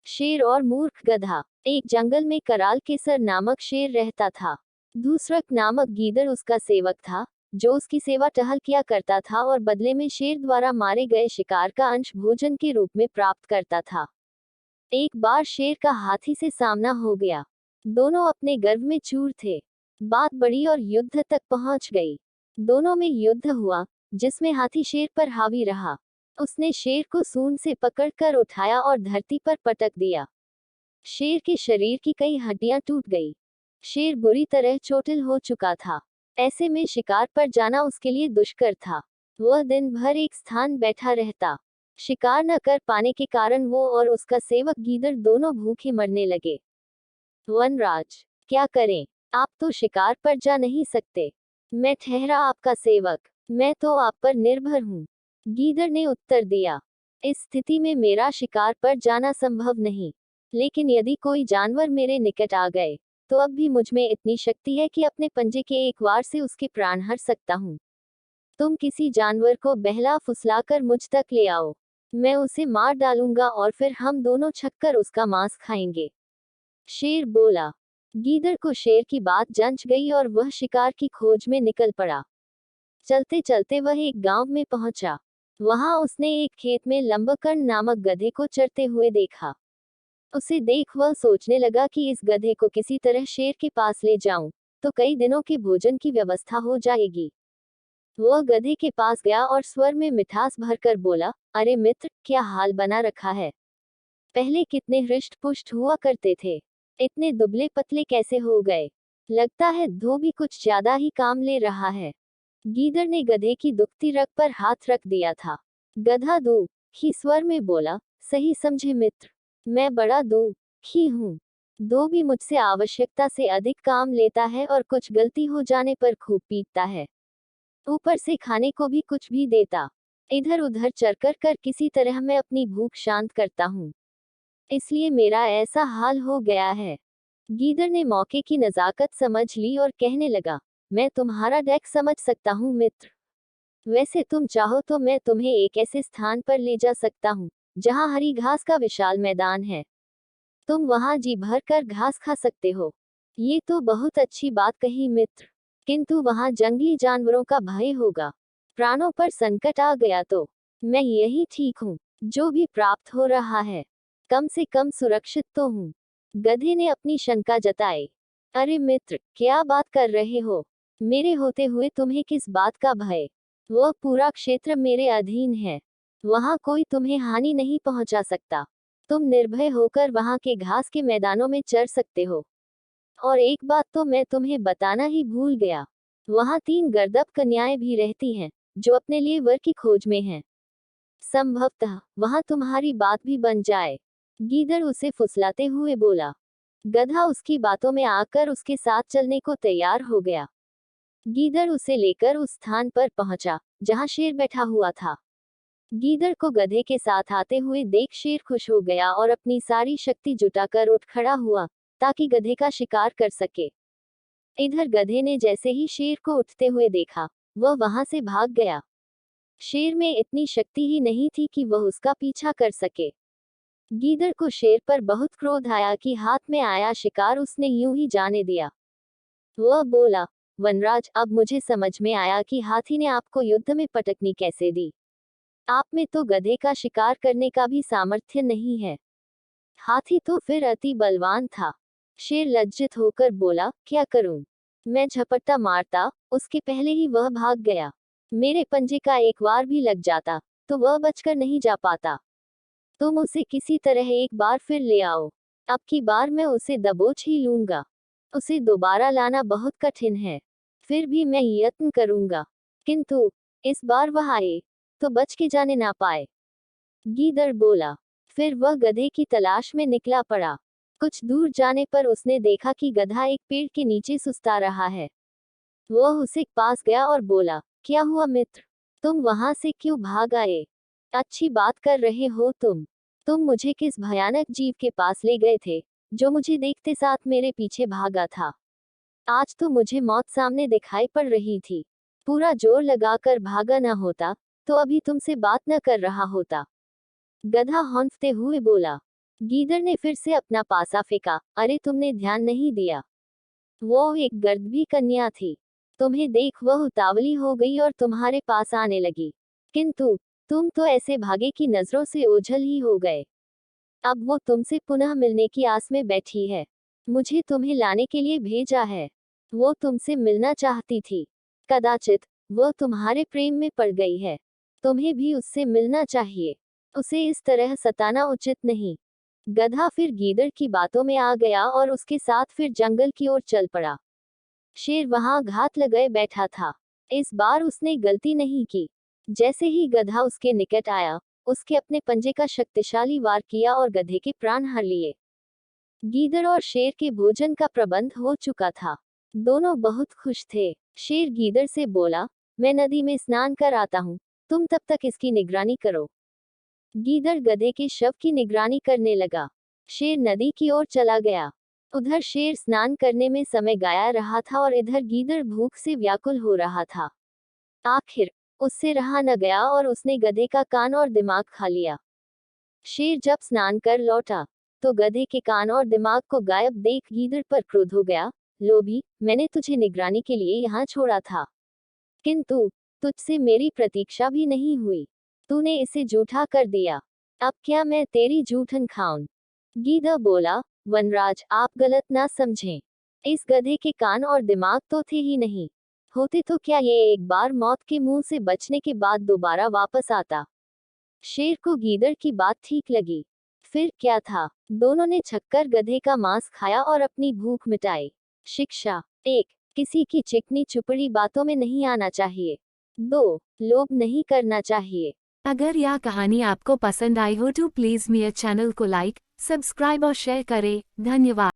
शेर और मूर्ख गधा। एक जंगल में कराल केसर नामक शेर रहता था। दूसरक नामक गीदड़ उसका सेवक था, जो उसकी सेवा टहल किया करता था और बदले में शेर द्वारा मारे गए शिकार का अंश भोजन के रूप में प्राप्त करता था। एक बार शेर का हाथी से सामना हो गया। दोनों अपने गर्व में चूर थे। बात बढ़ी और युद्ध तक पहुंच गई। दोनों में युद्ध हुआ, जिसमें हाथी शेर पर हावी रहा। उसने शेर को सूंड से पकड़कर उठाया और धरती पर पटक दिया। शेर के शरीर की कई हड्डियां टूट गई। शेर बुरी तरह चोटिल हो चुका था। ऐसे में शिकार पर जाना उसके लिए दुष्कर था। वह दिन भर एक स्थान बैठा रहता। शिकार न कर पाने के कारण वो और उसका सेवक गीदड़ दोनों भूखे मरने लगे। वनराज, क्या करें? आप तो शिकार पर जा नहीं सकते। मैं ठहरा आपका सेवक, मैं तो आप पर निर्भर हूँ। गीदड़ ने उत्तर दिया। इस स्थिति में मेरा शिकार पर जाना संभव नहीं, लेकिन यदि कोई जानवर मेरे निकट आ गए, तो अब भी मुझ में इतनी शक्ति है कि अपने पंजे के एक वार से उसके प्राण हर सकता हूँ। तुम किसी जानवर को बहला फुसलाकर मुझ तक ले आओ। मैं उसे मार डालूंगा और फिर हम दोनों छककर उसका मांस खाएंगे। शेर बोला। गीदड़ को शेर की बात जंच गई और वह शिकार की खोज में निकल पड़ा। चलते चलते वह एक गांव में पहुंचा। वहां उसने एक खेत में लंबकर्ण नामक गधे को चरते हुए देखा। उसे देख वह सोचने लगा कि इस गधे को किसी तरह शेर के पास ले जाऊं, तो कई दिनों के भोजन की व्यवस्था हो जाएगी। वह गधे के पास गया और स्वर में मिठास भरकर बोला, अरे मित्र, क्या हाल बना रखा है? पहले कितने हृष्ट पुष्ट हुआ करते थे, इतने दुबले पतले कैसे हो गए? लगता है धोबी कुछ ज्यादा ही काम ले रहा है। गीदड़ ने गधे की दुखती रग पर हाथ रख दिया था। गधा दुखी स्वर में बोला, सही समझे मित्र, मैं बड़ा दुखी हूँ। धोबी मुझसे आवश्यकता से अधिक काम लेता है और कुछ गलती हो जाने पर खूब पीटता है। ऊपर से खाने को भी कुछ भी देता। इधर उधर चरकर कर किसी तरह मैं अपनी भूख शांत करता हूँ, इसलिए मेरा ऐसा हाल हो गया है। गीदड़ ने मौके की नजाकत समझ ली और कहने लगा, मैं तुम्हारा डैक समझ सकता हूँ मित्र। वैसे तुम चाहो तो मैं तुम्हें एक ऐसे स्थान पर ले जा सकता हूँ, जहाँ हरी घास का विशाल मैदान है। तुम वहां जी भर कर घास खा सकते हो। ये तो बहुत अच्छी बात कही मित्र, किंतु वहां जंगली जानवरों का भय होगा। प्राणों पर संकट आ गया तो मैं यही ठीक हूँ। जो भी प्राप्त हो रहा है, कम से कम सुरक्षित तो हूँ। गधे ने अपनी शंका जताई। अरे मित्र, क्या बात कर रहे हो? मेरे होते हुए तुम्हें किस बात का भय? वह पूरा क्षेत्र मेरे अधीन है। वहां कोई तुम्हें हानि नहीं पहुंचा सकता। तुम निर्भय होकर वहां के घास के मैदानों में चर सकते हो। और एक बात तो मैं तुम्हें बताना ही भूल गया, वहां 3 गर्दभ कन्याएं भी रहती हैं, जो अपने लिए वर की खोज में हैं। संभवतः वहां तुम्हारी बात भी बन जाए। गीदड़ उसे फुसलाते हुए बोला। गधा उसकी बातों में आकर उसके साथ चलने को तैयार हो गया। गीदड़ उसे लेकर उस स्थान पर पहुंचा, जहां शेर बैठा हुआ था। गीदड़ को गधे के साथ आते हुए देख शेर खुश हो गया और अपनी सारी शक्ति जुटाकर उठ खड़ा हुआ, ताकि गधे का शिकार कर सके। इधर गधे ने जैसे ही शेर को उठते हुए देखा, वह वहां से भाग गया। शेर में इतनी शक्ति ही नहीं थी कि वह उसका पीछा कर सके। गीदड़ को शेर पर बहुत क्रोध आया कि हाथ में आया शिकार उसने यूं ही जाने दिया। वह बोला, वनराज, अब मुझे समझ में आया कि हाथी ने आपको युद्ध में पटकनी कैसे दी। आप में तो गधे का शिकार करने का भी सामर्थ्य नहीं है। हाथी तो फिर अति बलवान था। शेर लज्जित होकर बोला, क्या करूं? मैं झपट्टा मारता, उसके पहले ही वह भाग गया। मेरे पंजे का एक वार भी लग जाता, तो वह बचकर नहीं जा पाता। तुम उसे किसी तरह एक बार फिर ले आओ। अब की बार मैं उसे दबोच ही लूंगा। उसे दोबारा लाना बहुत कठिन है, फिर भी मैं यत्न करूंगा। किंतु इस बार वह आए, तो बच के जाने ना पाए। गीदड़ बोला। फिर वह गधे की तलाश में निकला पड़ा। कुछ दूर जाने पर उसने देखा कि गधा एक पेड़ के नीचे सुस्ता रहा है। वह उसे पास गया और बोला, क्या हुआ मित्र? तुम वहां से क्यों भाग आए? अच्छी बात कर रहे हो तुम मुझे किस भयानक जीव के पास ले गए थे, जो मुझे देखते साथ मेरे पीछे भागा था। आज तो मुझे मौत सामने दिखाई पड़ रही थी। पूरा जोर लगाकर भागा न होता, तो अभी तुमसे बात न कर रहा होता। गधा हौंफते हुए बोला। गीदड़ ने फिर से अपना पासा फेंका। अरे तुमने ध्यान नहीं दिया, वो एक गर्दभी कन्या थी। तुम्हें देख वह उतावली हो गई और तुम्हारे पास आने लगी, किंतु तुम तो ऐसे भागे कि नजरों से ओझल ही हो गए। अब वो तुमसे पुनः मिलने की आस में बैठी है। मुझे तुम्हें लाने के लिए भेजा है। वो तुमसे मिलना चाहती थी। कदाचित वो तुम्हारे प्रेम में पड़ गई है। तुम्हें भी उससे मिलना चाहिए। उसे इस तरह सताना उचित नहीं। गधा फिर गीदड़ की बातों में आ गया और उसके साथ फिर जंगल की ओर चल पड़ा। शेर वहां घात लगाए बैठा था। इस बार उसने गलती नहीं की। जैसे ही गधा उसके निकट आया, उसके अपने पंजे का शक्तिशाली वार किया और गधे के प्राण हर लिए। गीदड़ और शेर के भोजन का प्रबंध हो चुका था। दोनों बहुत खुश थे। शेर गीदड़ से बोला, मैं नदी में स्नान कर आता हूँ, तुम तब तक इसकी निगरानी करो। गीदड़ गधे के शव की निगरानी करने लगा। शेर नदी की ओर चला गया। उधर शेर स्नान करने में समय गाया रहा था और इधर गीदड़ भूख से व्याकुल हो रहा था। आखिर उससे रहा न गया और उसने गधे का कान और दिमाग खा लिया। शेर जब स्नान कर लौटा तो गधे के कान और दिमाग को गायब देख गीदड़ पर क्रोध हो गया। लोभी, मैंने तुझे निगरानी के लिए यहाँ छोड़ा था, किंतु तुझसे मेरी प्रतीक्षा भी नहीं हुई। तूने इसे जूठा कर दिया। अब क्या मैं तेरी जूठन खाऊं? गीदड़ बोला, वनराज आप गलत ना समझें। इस गधे के कान और दिमाग तो थे ही नहीं। होते तो क्या ये एक बार मौत के मुंह से बचने के बाद दोबारा वापस आता? शेर को गीदड़ की बात ठीक लगी। फिर क्या था, दोनों ने छक्कर गधे का मांस खाया और अपनी भूख मिटाई। शिक्षा 1, किसी की चिकनी चुपड़ी बातों में नहीं आना चाहिए। 2, लोभ नहीं करना चाहिए। अगर यह कहानी आपको पसंद आई हो तो प्लीज़ मेरे चैनल को लाइक, सब्सक्राइब और शेयर करें। धन्यवाद।